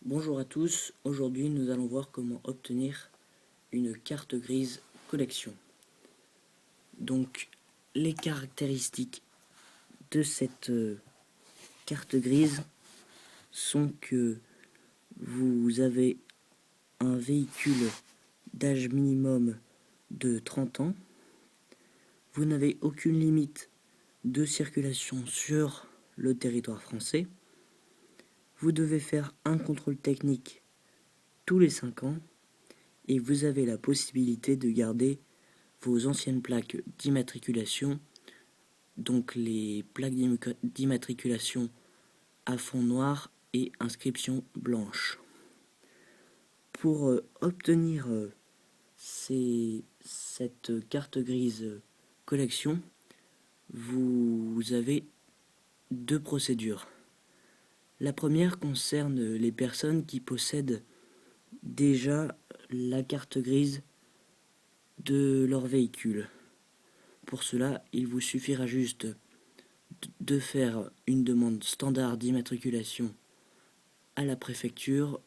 Bonjour à tous, aujourd'hui nous allons voir comment obtenir une carte grise collection. Donc les caractéristiques de cette carte grise sont que vous avez un véhicule d'âge minimum de 30 ans, vous n'avez aucune limite de circulation sur le territoire français, vous devez faire un contrôle technique tous les 5 ans et vous avez la possibilité de garder vos anciennes plaques d'immatriculation, donc les plaques d'immatriculation à fond noir et inscription blanche. Pour obtenir cette carte grise collection, vous avez deux procédures. La première concerne les personnes qui possèdent déjà la carte grise de leur véhicule. Pour cela, il vous suffira juste de faire une demande standard d'immatriculation à la préfecture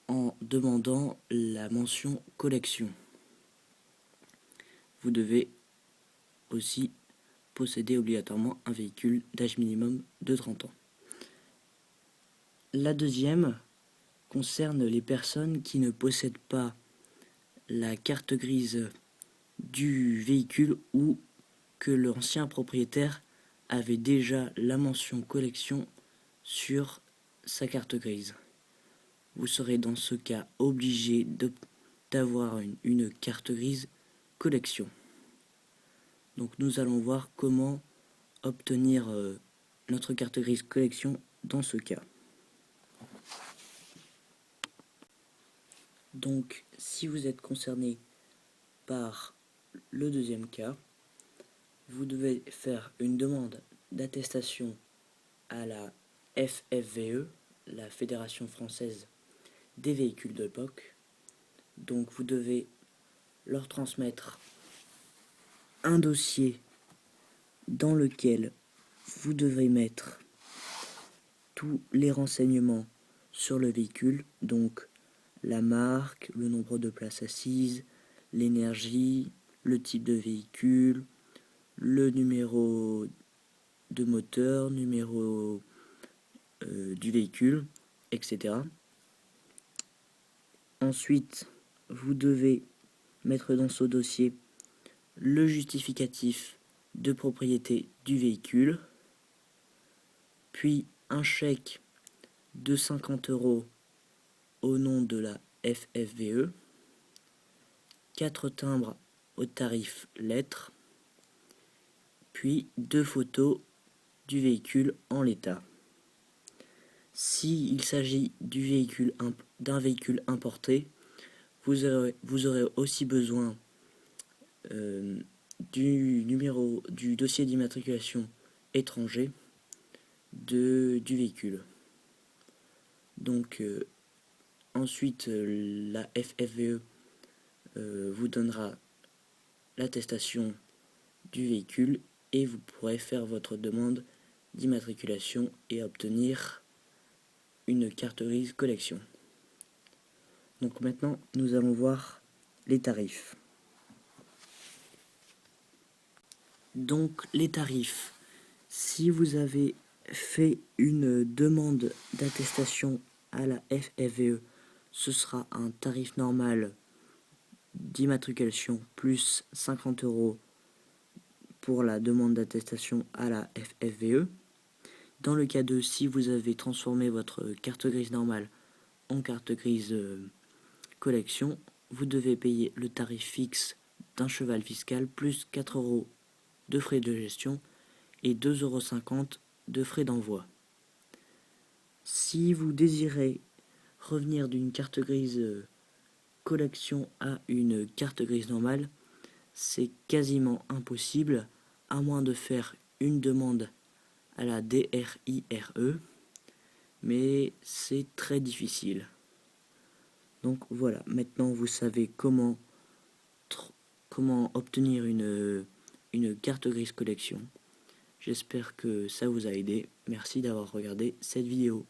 en demandant la mention collection. Vous devez aussi posséder obligatoirement un véhicule d'âge minimum de 30 ans. La deuxième concerne les personnes qui ne possèdent pas la carte grise du véhicule ou que l'ancien propriétaire avait déjà la mention collection sur sa carte grise. Vous serez dans ce cas obligé d'avoir une carte grise collection. Donc nous allons voir comment obtenir notre carte grise collection dans ce cas. Donc si vous êtes concerné par le deuxième cas, vous devez faire une demande d'attestation à la FFVE, la Fédération française des véhicules d'époque. Donc vous devez leur transmettre un dossier dans lequel vous devrez mettre tous les renseignements sur le véhicule, donc la marque, le nombre de places assises, l'énergie, le type de véhicule, le numéro de moteur, numéro du véhicule, etc. Ensuite, vous devez mettre dans ce dossier le justificatif de propriété du véhicule, puis un chèque de 50 € au nom de la FFVE, 4 timbres au tarif lettres, puis 2 photos du véhicule en l'état. S'il s'agit d'un véhicule importé, vous aurez aussi besoin du dossier d'immatriculation étranger du véhicule. Donc ensuite la FFVE vous donnera l'attestation du véhicule et vous pourrez faire votre demande d'immatriculation et obtenir une carte grise collection. Donc maintenant nous allons voir les tarifs. Donc les tarifs, si vous avez fait une demande d'attestation à la FFVE, ce sera un tarif normal d'immatriculation plus 50 € pour la demande d'attestation à la FFVE. Dans le cas de si vous avez transformé votre carte grise normale en carte grise collection, vous devez payer le tarif fixe d'un cheval fiscal plus 4 € de frais de gestion et 2,50 € de frais d'envoi. Si vous désirez revenir d'une carte grise collection à une carte grise normale, c'est quasiment impossible, à moins de faire une demande à la DRIRE, mais c'est très difficile. Donc voilà, maintenant vous savez comment obtenir une carte grise collection. J'espère que ça vous a aidé. Merci d'avoir regardé cette vidéo.